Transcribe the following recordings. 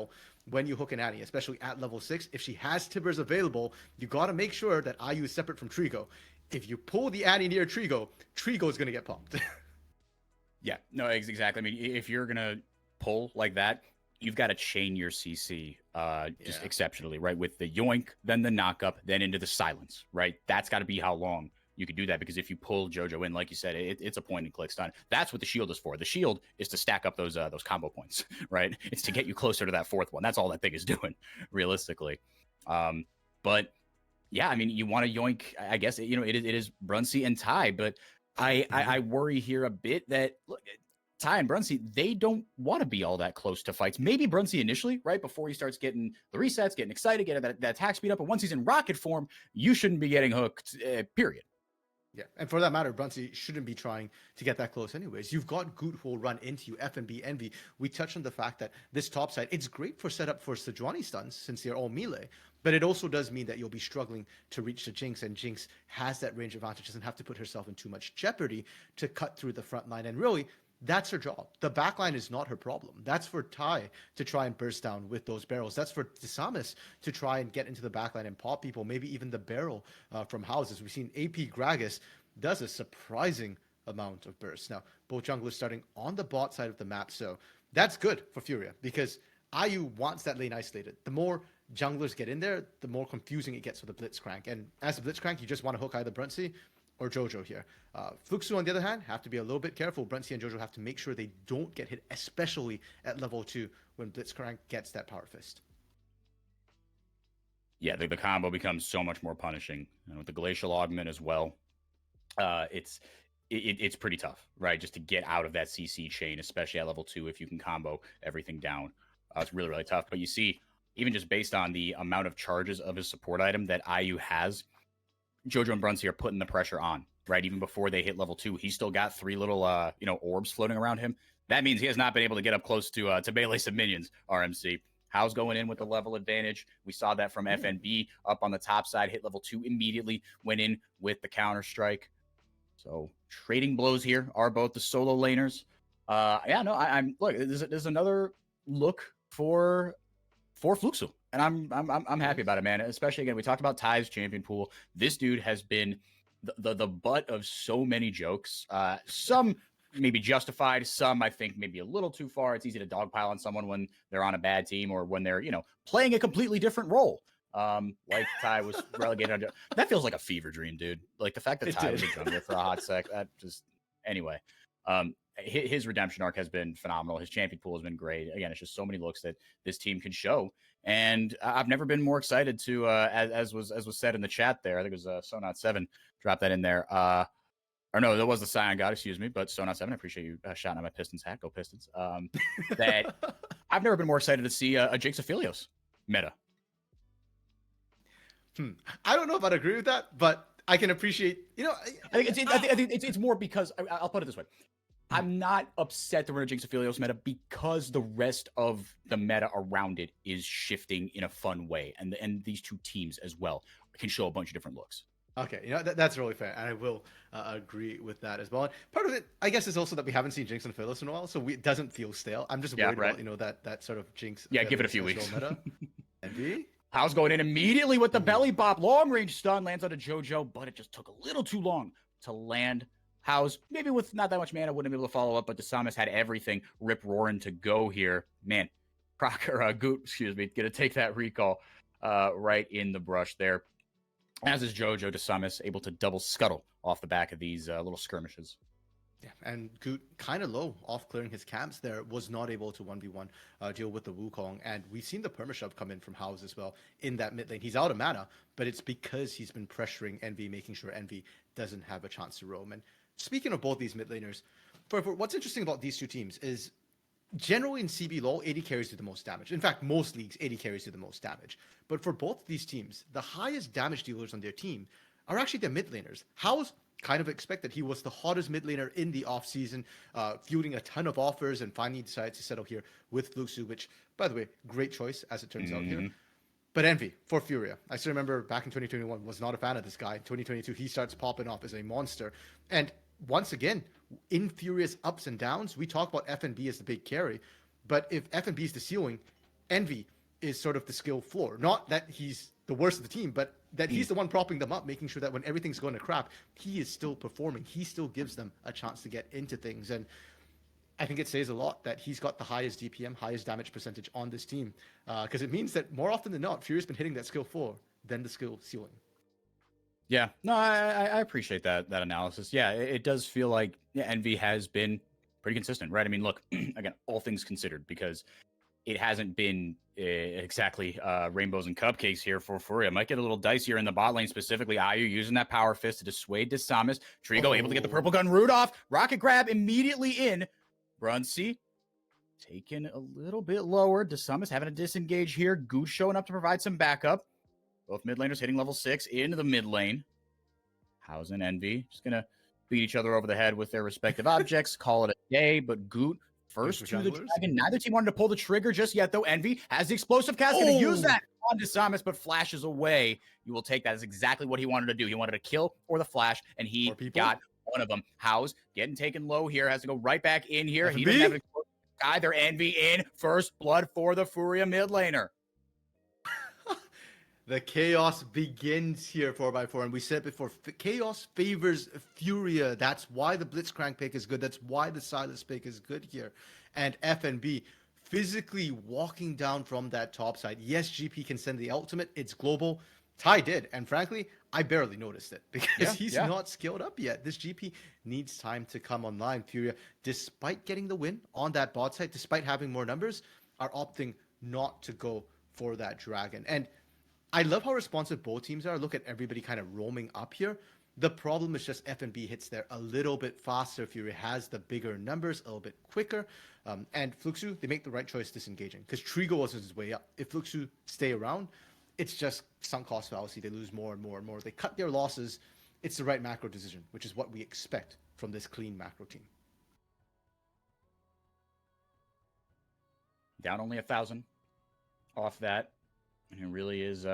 careful when you hook an Annie, especially at level 6. If she has Tibbers available, you got to make sure that IU is separate from Trigo. If you pull the Annie near Trigo, Trigo is going to get popped. Yeah, no, exactly. I mean, if you're going to pull like that, you've got to chain your CC just exceptionally, right? With the yoink, then the knock up, then into the silence, right? That's got to be how long you could do that, because if you pull JoJo in, like you said, it's a point and click stun. That's what the shield is for. The shield is to stack up those combo points, right? It's to get you closer to that fourth one. That's all that thing is doing, realistically. But yeah, I mean, you want to yoink. I guess it is Brunsey and Ty, but I worry here a bit that look. Ty and Brunsey, they don't want to be all that close to fights. Maybe Brunsey initially, right, before he starts getting the resets, getting excited, getting that attack speed up. But once he's in rocket form, you shouldn't be getting hooked, period. Yeah, and for that matter, Brunsey shouldn't be trying to get that close anyways. You've got Goot who will run into you, FNB, Envy. We touched on the fact that this top side, it's great for setup for Sejuani stuns since they're all melee, but it also does mean that you'll be struggling to reach the Jinx, and Jinx has that range advantage, doesn't have to put herself in too much jeopardy to cut through the front line. And really, that's her job. The backline is not her problem. That's for Ty to try and burst down with those barrels. That's for Samus to try and get into the backline and pop people, maybe even the barrel from houses. We've seen AP Gragas does a surprising amount of bursts. Now, both junglers starting on the bot side of the map, so that's good for Furia because IU wants that lane isolated. The more junglers get in there, the more confusing it gets with the Blitzcrank. And as a Blitzcrank, you just want to hook either Brunsey or JoJo here. Fluxo, on the other hand, have to be a little bit careful. Brunsey and JoJo have to make sure they don't get hit, especially at level 2 when Blitzcrank gets that Power Fist. Yeah, the combo becomes so much more punishing. And with the Glacial Augment as well, it's pretty tough, right? Just to get out of that CC chain, especially at level 2, if you can combo everything down. It's really, really tough. But you see, even just based on the amount of charges of his support item that IU has, JoJo and Brunsey are putting the pressure on, right? Even before they hit level 2, he's still got 3 little, orbs floating around him. That means he has not been able to get up close to melee some minions, RMC. How's going in with the level advantage? We saw that from FNB up on the top side, hit level 2 immediately, went in with the Counter-Strike. So trading blows here are both the solo laners. I'm look. There's another look for Fluxo, and I'm happy about it, man. Especially again, we talked about Ty's champion pool. This dude has been the butt of so many jokes. Some maybe justified, some I think maybe a little too far. It's easy to dogpile on someone when they're on a bad team or when they're playing a completely different role. Like Ty was relegated. That feels like a fever dream, dude. Like the fact that Ty was a jungler for a hot sec. That just anyway. His redemption arc has been phenomenal. His champion pool has been great. Again, it's just so many looks that this team can show, and I've never been more excited to, as was said in the chat there. I think it was Sonot7 dropped that in there. Or no, that was the Scion God, excuse me. But Sonot7, I appreciate you shouting out my Pistons hat. Go Pistons. That I've never been more excited to see a Jinx Aphelios meta. I don't know if I'd agree with that, but I can appreciate. I think it's more because I'll put it this way. I'm not upset that we're in a Jinx Aphelios meta because the rest of the meta around it is shifting in a fun way, and these two teams as well can show a bunch of different looks. Okay, that's really fair, and I will agree with that as well. And part of it, I guess, is also that we haven't seen Jinx and Aphelios in a while, so it doesn't feel stale. I'm just worried about that sort of Jinx. Yeah, give it a few weeks. Meta. Envy? How's going in immediately with the belly bop, long range stun, lands on a JoJo, but it just took a little too long to land. How's maybe with not that much mana wouldn't be able to follow up, but the Samus had everything rip roaring to go here. Man, Goot, gonna take that recall right in the brush there. As is JoJo to Samus, able to double scuttle off the back of these little skirmishes. Yeah, and Goot kind of low off clearing his camps there, was not able to 1v1 deal with the Wukong, and we've seen the permashove come in from House as well in that mid lane. He's out of mana, but it's because he's been pressuring Envy, making sure Envy doesn't have a chance to roam. And speaking of both these mid laners, for what's interesting about these two teams is generally in CBLOL, AD carries do the most damage. In fact, most leagues, AD carries do the most damage. But for both these teams, the highest damage dealers on their team are actually their mid laners. House kind of expected. He was the hottest mid laner in the offseason, fielding a ton of offers, and finally decided to settle here with Fluxo, which, by the way, great choice as it turns out here. But Envy for Furia. I still remember back in 2021, was not a fan of this guy. In 2022, he starts popping off as a monster. And once again, in Furia's ups and downs, we talk about FNB as the big carry. But if FNB is the ceiling, Envy is sort of the skill floor. Not that he's the worst of the team, but that he's the one propping them up, making sure that when everything's going to crap, he is still performing. He still gives them a chance to get into things. And I think it says a lot that he's got the highest DPM, highest damage percentage on this team, because it means that more often than not, Furia's been hitting that skill floor than the skill ceiling. Yeah, no, I appreciate that analysis. Yeah, it does feel like Envy has been pretty consistent, right? I mean, look, again, all things considered, because it hasn't been exactly rainbows and cupcakes here for Furia. Might get a little dicier in the bot lane, specifically Ayu using that power fist to dissuade Desamis. Trigo able to get the purple gun root off. Rocket grab immediately in. Brunsey taken a little bit lower. Desamis having a disengage here. Goose showing up to provide some backup. Both mid laners hitting level 6 into the mid lane. House and Envy just going to beat each other over the head with their respective objects, call it a day. But Goot first to the dragon. Neither team wanted to pull the trigger just yet, though. Envy has the explosive cast. Going to use that on Desamis, but flashes away. You will take that as exactly what he wanted to do. He wanted to kill or the flash, and he got one of them. House getting taken low here. Has to go right back in here. He doesn't have an explosive either. Envy in. First blood for the Furia mid laner. The chaos begins here 4x4, and we said before, chaos favors Furia. That's why the Blitzcrank pick is good. That's why the Silas pick is good here. And FNB physically walking down from that top side. Yes, GP can send the ultimate. It's global. Ty did, and frankly, I barely noticed it because he's not skilled up yet. This GP needs time to come online. Furia, despite getting the win on that bot side, despite having more numbers, are opting not to go for that dragon. And I love how responsive both teams are. Look at everybody kind of roaming up here. The problem is just FNB hits there a little bit faster. Furia has the bigger numbers, a little bit quicker. And Fluxo, they make the right choice disengaging because Trigo was his way up. If Fluxo stay around, it's just sunk cost fallacy. They lose more and more and more. They cut their losses. It's the right macro decision, which is what we expect from this clean macro team. Down only 1,000 off that. And it really is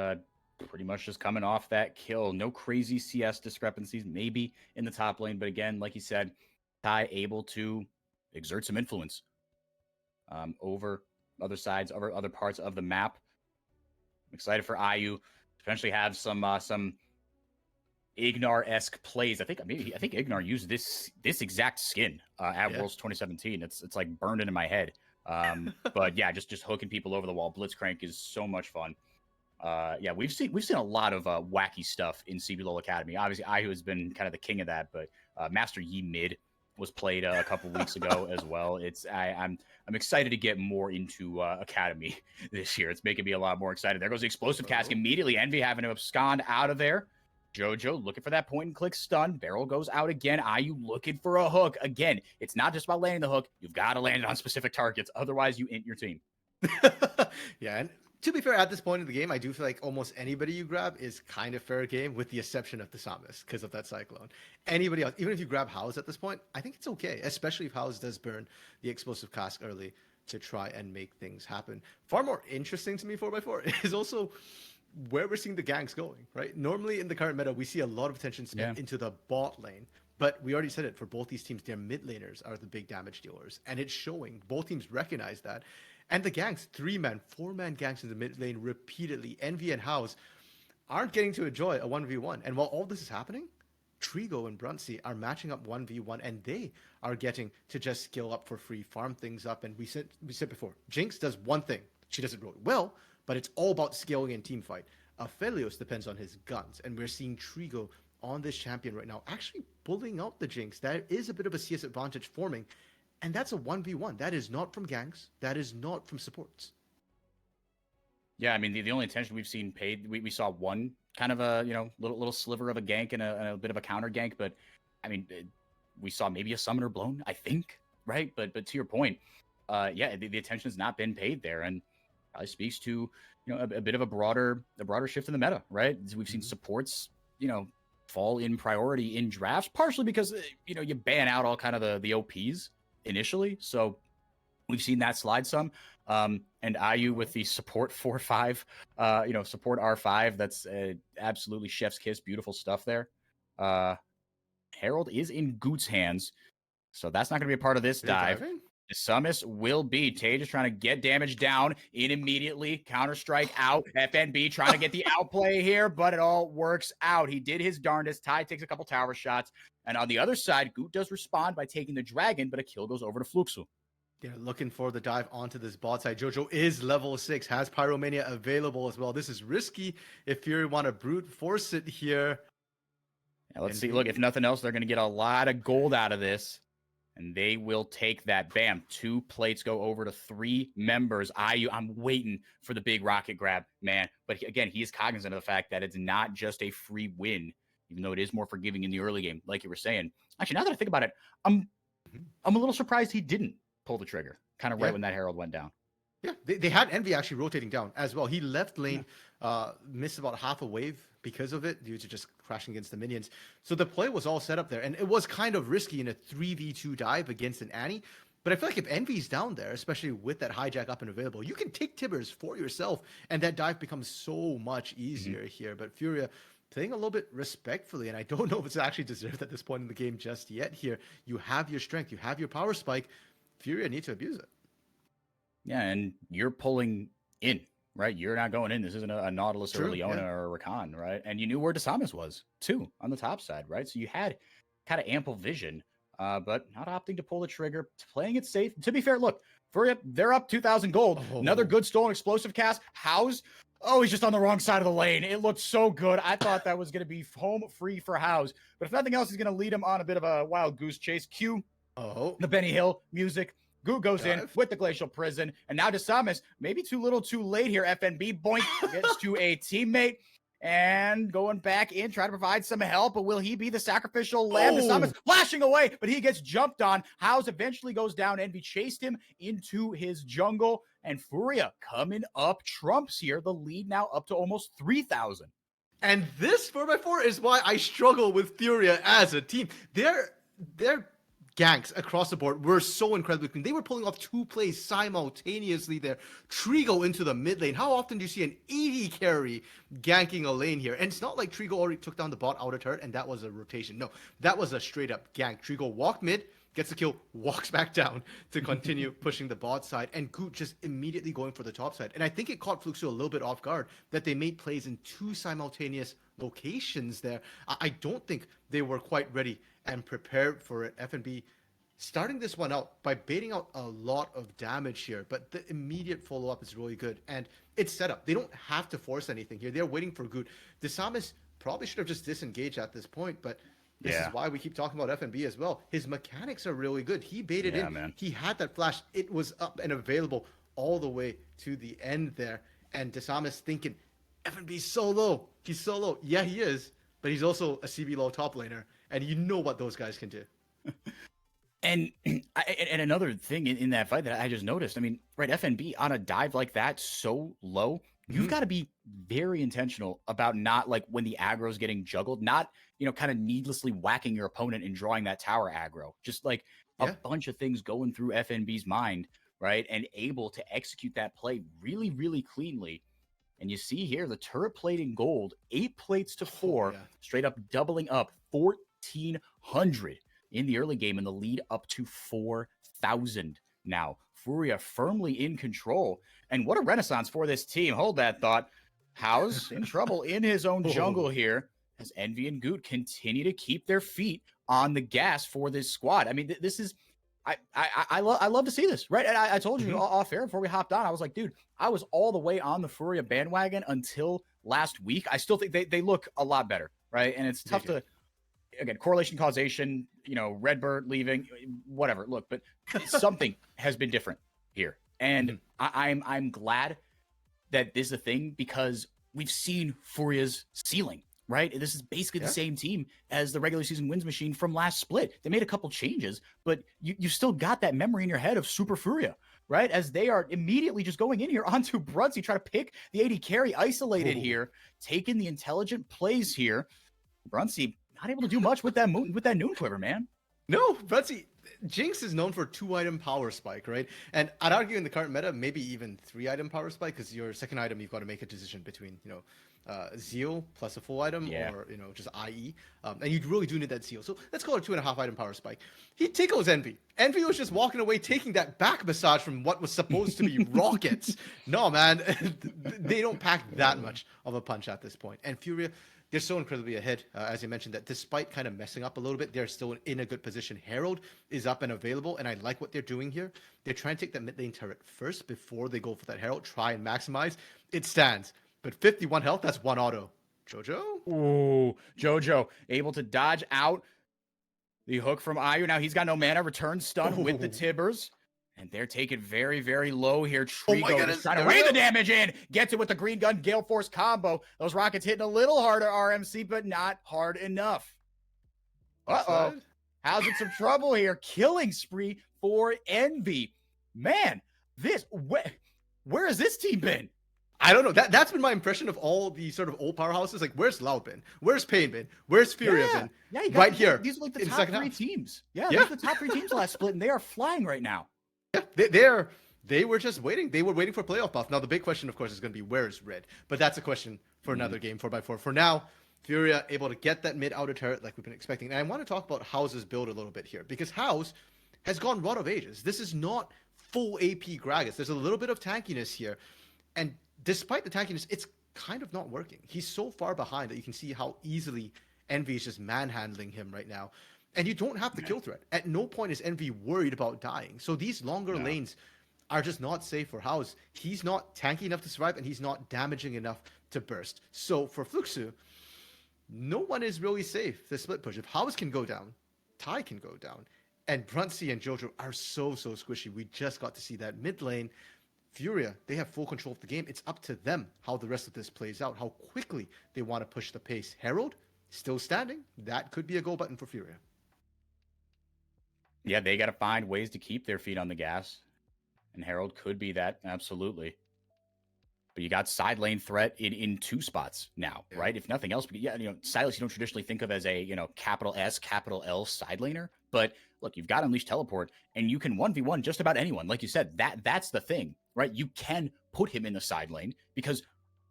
pretty much just coming off that kill. No crazy CS discrepancies, maybe in the top lane. But again, like you said, Ty able to exert some influence over other sides, over other parts of the map. I'm excited for Ayu to potentially have some Ignar-esque plays. I think Ignar used this exact skin at Worlds 2017. It's like burned into my head. But yeah, just hooking people over the wall. Blitzcrank is so much fun. Yeah, we've seen a lot of wacky stuff in CBLOL Academy. Obviously, Ayu has been kind of the king of that, but Master Yi mid was played a couple weeks ago as well. I'm excited to get more into Academy this year. It's making me a lot more excited. There goes the explosive cask immediately. Envy having to abscond out of there. Jojo looking for that point and click stun. Barrel goes out again. Ayu looking for a hook. Again, it's not just about landing the hook. You've got to land it on specific targets. Otherwise, you int your team. Yeah, and to be fair, at this point in the game, I do feel like almost anybody you grab is kind of fair game, with the exception of the Samus because of that Cyclone. Anybody else, even if you grab House at this point, I think it's okay, especially if House does burn the explosive cask early to try and make things happen. Far more interesting to me 4x4 is also where we're seeing the ganks going, right? Normally in the current meta, we see a lot of attention spent into the bot lane, but we already said it, for both these teams, their mid laners are the big damage dealers, and it's showing. Both teams recognize that. And the ganks, 3-man, 4-man ganks in the mid lane repeatedly. Envy and House aren't getting to enjoy a 1v1. And while all this is happening, Trigo and Brunsey are matching up 1v1, and they are getting to just skill up for free, farm things up. And we said before, Jinx does one thing. She does it really well, but it's all about scaling and team fight. Aphelios depends on his guns, and we're seeing Trigo on this champion right now actually pulling out the Jinx. There is a bit of a CS advantage forming, and that's a 1v1. That is not from ganks. That is not from supports. Yeah, I mean, the only attention we've seen paid, we saw one kind of a, little sliver of a gank and a bit of a counter gank, but I mean, we saw maybe a summoner blown, I think, right? But to your point, yeah, the attention has not been paid there, and probably speaks to, a bit of a broader shift in the meta, right? We've seen supports, fall in priority in drafts, partially because, you ban out all kind of the OPs initially. So we've seen that slide some. And Ayu with the support 4-5, support R5. That's absolutely chef's kiss. Beautiful stuff there. Herald is in Goot's hands, so that's not going to be a part of this dive. Summit will be. Tage is trying to get damage down in immediately. Counter-strike out. FNB trying to get the outplay here, but it all works out. He did his darndest. Ty takes a couple tower shots. And on the other side, Goot does respond by taking the dragon, but a kill goes over to Fluxo. They're looking for the dive onto this bot side. Jojo is level 6, has Pyromania available as well. This is risky if Fury want to brute force it here. Yeah, let's see. Look, if nothing else, they're going to get a lot of gold out of this. And they will take that. Bam. 2 plates go over to 3 members. I'm waiting for the big rocket grab, man. But again, he is cognizant of the fact that it's not just a free win, even though it is more forgiving in the early game, like you were saying. Actually, now that I think about it, I'm a little surprised he didn't pull the trigger kind of right when that Herald went down. Yeah, they had Envy actually rotating down as well. He left lane, missed about half a wave because of it, due to just crashing against the minions. So the play was all set up there, and it was kind of risky in a 3v2 dive against an Annie. But I feel like if Envy's down there, especially with that hijack up and available, you can take Tibbers for yourself, and that dive becomes so much easier here. But Furia playing a little bit respectfully, and I don't know if it's actually deserved at this point in the game just yet here. You have your strength, you have your power spike. Furia need to abuse it. Yeah, and you're pulling in, right? You're not going in. This isn't a Nautilus or a Leona or a Rakan, right? And you knew where Desamas was, too, on the top side, right? So you had kind of ample vision, but not opting to pull the trigger, playing it safe. To be fair, look, Furia, they're up 2,000 gold. Another good stolen explosive cast. House, he's just on the wrong side of the lane. It looked so good. I thought that was going to be home free for House. But if nothing else, he's going to lead him on a bit of a wild goose chase. Q, the Benny Hill music. Goo goes in with the Glacial Prison, and now Desamas, maybe too little too late here. FNB, boink, gets to a teammate, and going back in, trying to provide some help, but will he be the sacrificial lamb? Desamas flashing away, but he gets jumped on. House eventually goes down, Envy chased him into his jungle, and Furia coming up trumps here, the lead now up to almost 3,000. And this 4x4 is why I struggle with Furia as a team. They're ganks across the board were so incredibly clean. They were pulling off 2 plays simultaneously there. Trigo into the mid lane. How often do you see an 80 carry ganking a lane here? And it's not like Trigo already took down the bot out of turret and that was a rotation. No, that was a straight up gank. Trigo walked mid, gets the kill, walks back down to continue pushing the bot side, and Goot just immediately going for the top side. And I think it caught Fluxo a little bit off guard that they made plays in 2 simultaneous locations there. I don't think they were quite ready and prepared for it. FNB starting this one out by baiting out a lot of damage here, but the immediate follow-up is really good, and it's set up. They don't have to force anything here. They're waiting for Goot. Desamas probably should have just disengaged at this point, but this is why we keep talking about FNB as well. His mechanics are really good. He baited in. Man. He had that flash. It was up and available all the way to the end there, and Desamas thinking, FNB's so low. He's so low. Yeah, he is, but he's also a CBLOL top laner, and you know what those guys can do. And another thing in that fight that I just noticed, I mean, right, FNB on a dive like that so low, you've got to be very intentional about not, like, when the aggro is getting juggled, not, kind of needlessly whacking your opponent and drawing that tower aggro. Just like a bunch of things going through FNB's mind, right, and able to execute that play really, really cleanly. And you see here the turret plate in gold, 8 plates to 4, straight up doubling up 1,400 in the early game, and the lead up to 4,000 now. Furia firmly in control. And what a renaissance for this team. Hold that thought. House in trouble in his own jungle here as Envy and Goot continue to keep their feet on the gas for this squad. I mean, this is... I love to see this, right? And I told you off air before we hopped on, I was like, dude, I was all the way on the Furia bandwagon until last week. I still think they look a lot better, right? And it's tough to... Again, correlation, causation, Redbird leaving, whatever. Look, but something has been different here. And I'm glad that this is a thing, because we've seen Furia's ceiling, right? This is basically the same team as the regular season wins machine from last split. They made a couple changes, but you still got that memory in your head of Super Furia, right? As they are immediately just going in here onto Brunsey, try to pick the AD carry isolated here, taking the intelligent plays here. Brunsey not able to do much with that noon quiver, man. No, Brunsey Jinx is known for 2-item power spike, right? And I'd argue in the current meta, maybe even 3-item power spike, because your second item, you've got to make a decision between, Zeal plus a full item Yeah. or, just IE. And you really do need that Zeal. So let's call it 2.5-item power spike. He tickles Envy. Envy was just walking away, taking that back massage from what was supposed to be rockets. No, man, they don't pack that much of a punch at this point. And Furia, they're so incredibly ahead, as you mentioned, that despite kind of messing up a little bit, they're still in a good position. Herald is up and available, and I like what they're doing here. They're trying to take that mid lane turret first before they go for that Herald, try and maximize. It stands, but 51 health, that's one auto. Jojo? Ooh, Jojo able to dodge out the hook from Ayu. Now he's got no mana, return stun with the Tibbers. And they're taking very, very low here. Trigo just trying to rain the damage in. Gets it with the green gun Gale Force combo. Those rockets hitting a little harder, RMC, but not hard enough. Uh-oh. How's it some trouble here? Killing spree for Envy. Man, where has this team been? I don't know. That's been my impression of all the sort of old powerhouses. Like, where's Lau been? Where's Pain been? Where's Furia been? Yeah, right here. These are like the top three teams. Yeah, these are the top three teams last split, and they are flying right now. Yeah, they were just waiting. They were waiting for playoff buff. Now, the big question, of course, is going to be where is Red? But that's a question for another game, 4x4. For now, Furia able to get that mid outer turret like we've been expecting. And I want to talk about House's build a little bit here, because House has gone Rod of Ages. This is not full AP Gragas. There's a little bit of tankiness here. And despite the tankiness, it's kind of not working. He's so far behind that you can see how easily Envy is just manhandling him right now. And you don't have the kill threat. At no point is Envy worried about dying. So these longer lanes are just not safe for House. He's not tanky enough to survive, and he's not damaging enough to burst. So for Fluxo, no one is really safe to split push. If House can go down, Tai can go down. And Bruncy and Jojo are so squishy. We just got to see that mid lane. Furia, they have full control of the game. It's up to them how the rest of this plays out, how quickly they want to push the pace. Herald, still standing. That could be a go button for Furia. Yeah, they got to find ways to keep their feet on the gas. And Herald could be that, absolutely. But you got side lane threat in two spots now, right? If nothing else, Silas you don't traditionally think of as a, capital S, capital L side laner. But look, you've got Unleashed Teleport, and you can 1v1 just about anyone. Like you said, that's the thing, right? You can put him in the side lane, because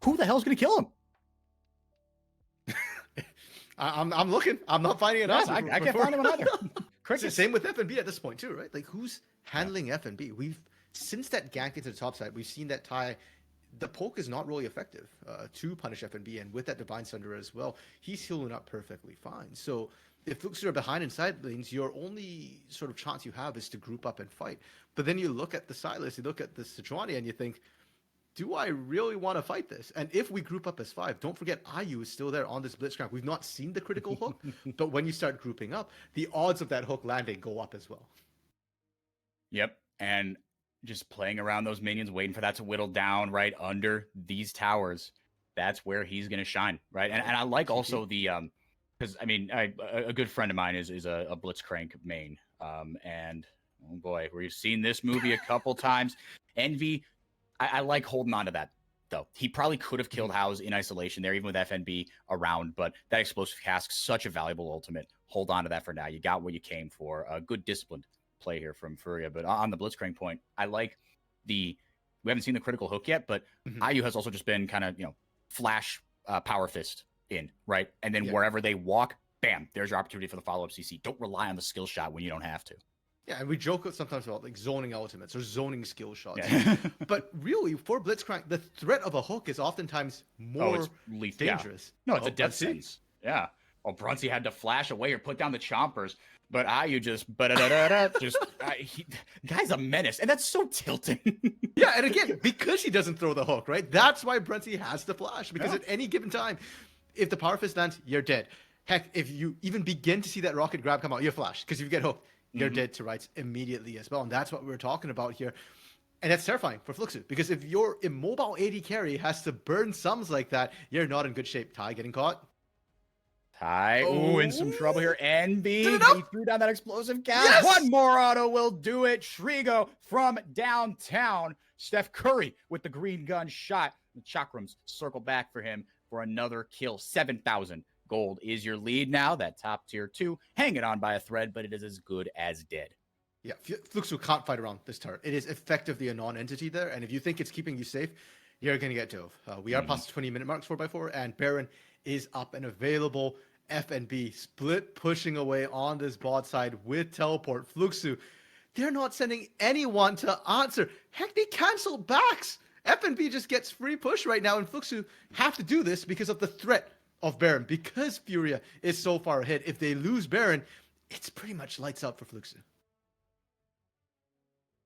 who the hell's going to kill him? I'm looking. I'm not finding it out. I can't find him either. Same with FNB at this point too, right? Like, who's handling FNB? Since that gank into the top side, we've seen that Tai, the poke is not really effective to punish FNB, and with that Divine Sunder as well, he's healing up perfectly fine. So if Fluxo are behind in side lanes, your only sort of chance you have is to group up and fight. But then you look at the Silas, you look at the Sejuani, and you think, do I really want to fight this? And if we group up as 5, don't forget Ayu is still there on this Blitzcrank. We've not seen the critical hook, but when you start grouping up, the odds of that hook landing go up as well. Yep, and just playing around those minions, waiting for that to whittle down right under these towers. That's where he's going to shine, right? And I like also the, because, a good friend of mine is a Blitzcrank main. And, oh boy, we've seen this movie a couple times. Envy, I like holding on to that, though. He probably could have killed House in isolation there, even with FNB around, but that Explosive Cask, such a valuable ultimate. Hold on to that for now. You got what you came for. A good disciplined play here from Furia. But on the Blitzcrank point, I like we haven't seen the critical hook yet, but Ayu has also just been kind of, flash power fist in, right? And then wherever they walk, bam, there's your opportunity for the follow-up CC. Don't rely on the skill shot when you don't have to. Yeah, and we joke sometimes about like zoning ultimates or zoning skill shots. Yeah. But really, for Blitzcrank, the threat of a hook is oftentimes more dangerous. Yeah. No, it's a death sentence. Yeah. Oh, Bruncy had to flash away or put down the chompers, but Ayu guy's a menace, and that's so tilting. Yeah, and again, because he doesn't throw the hook, right? That's why Bruncy has to flash, because at any given time, if the power fist lands, you're dead. Heck, if you even begin to see that rocket grab come out, you're flashed, because if you get hooked, you're dead to rights immediately as well. And that's what we're talking about here. And that's terrifying for Fluxo, because if your immobile AD carry has to burn sums like that, you're not in good shape. Tai getting caught. Tai, in some trouble here. Envy, he threw down that explosive gas. Yes! One more auto will do it. Shrigo from downtown. Steph Curry with the green gun shot. The Chakrams circle back for him for another kill. 7,000 gold is your lead now. That top tier 2 hanging on by a thread, but it is as good as dead. Yeah, Fluxo can't fight around this turret. It is effectively a non-entity there, and if you think it's keeping you safe, you're going to get dove. We are past the 20-minute marks 4x4, and Baron is up and available. FNB split pushing away on this bot side with teleport. Fluxo, they're not sending anyone to answer. Heck, they cancel backs. FNB just gets free push right now, and Fluxo have to do this because of the threat of Baron, because Furia is so far ahead. If they lose Baron, it's pretty much lights out for Fluxo.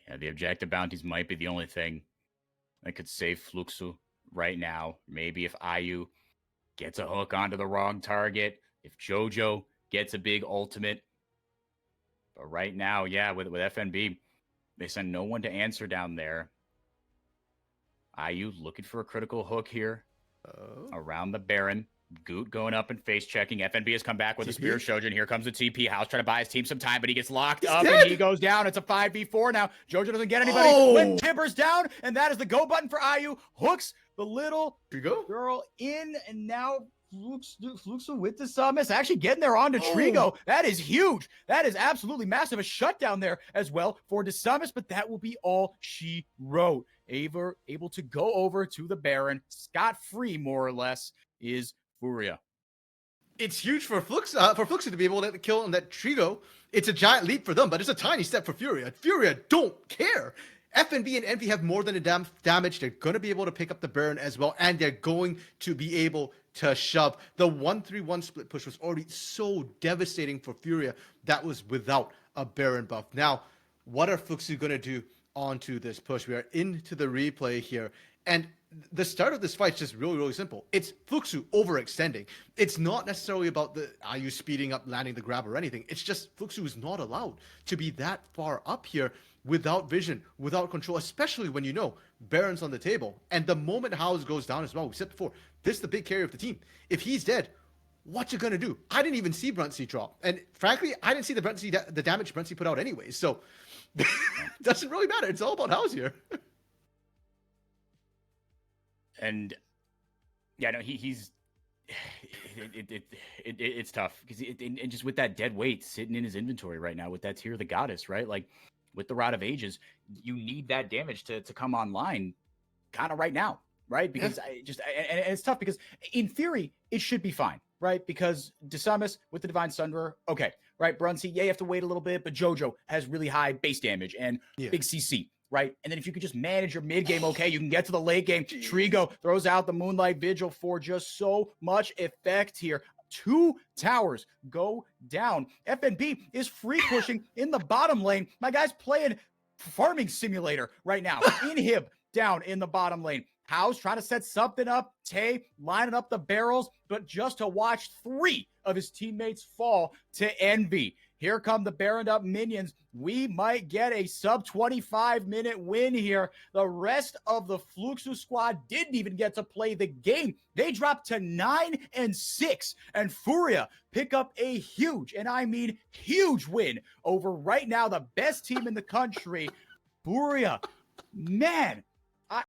Yeah, the objective bounties might be the only thing that could save Fluxo right now. Maybe if IU gets a hook onto the wrong target, if JoJo gets a big ultimate. But right now, yeah, with FNB, they send no one to answer down there. IU looking for a critical hook here around the Baron. Goot going up and face checking. FNB has come back with a Spirit Shogun. Here comes the TP. House trying to buy his team some time, but he gets locked up and he goes down. It's a 5v4 now. JoJo doesn't get anybody. When Timber's down, and that is the go button for IU. Hooks the little girl in, and now Fluxo with the summits, actually getting there onto Trigo. That is huge. That is absolutely massive. A shutdown there as well for DeSummis, but that will be all she wrote. Able to go over to the Baron, scot-free more or less, is Furia. It's huge for Fluxo to be able to kill on that Trigo. It's a giant leap for them, but it's a tiny step for Furia. Furia don't care. FNB and Envy have more than a damage. They're going to be able to pick up the Baron as well, and they're going to be able to shove. The 1-3-1 split push was already so devastating for Furia. That was without a Baron buff. Now, what are Fluxo going to do onto this push? We are into the replay here, and the start of this fight is just really, really simple. It's Fluxo overextending. It's not necessarily about the IU speeding up, landing the grab or anything. It's just Fluxo is not allowed to be that far up here without vision, without control, especially when you know Baron's on the table. And the moment House goes down as well, we said before, this is the big carrier of the team. If he's dead, what you gonna do? I didn't even see Bruntsea drop. And frankly, I didn't see the damage Bruntsea put out anyways. So it doesn't really matter. It's all about House here. And yeah, no, he's it's tough because and just with that dead weight sitting in his inventory right now with that Tear of the Goddess, right? Like with the Rod of Ages, you need that damage to come online kind of right now, right? Because and it's tough because in theory it should be fine, right? Because DeSummis with the Divine Sunderer, okay, right? Bruntsea, yeah, you have to wait a little bit, but JoJo has really high base damage and big CC. Right. And then if you could just manage your mid game, okay, you can get to the late game. Trigo throws out the Moonlight Vigil for just so much effect here. 2 towers go down. FNB is free pushing in the bottom lane. My guy's playing Farming Simulator right now. Inhib down in the bottom lane. House trying to set something up. Tay lining up the barrels, but just to watch 3 of his teammates fall to Envy. Here come the Baroned up minions. We might get a sub 25-minute win here. The rest of the Fluxo squad didn't even get to play the game. They dropped to 9-6, and Furia pick up a huge, and I mean huge win over right now the best team in the country. Furia, man,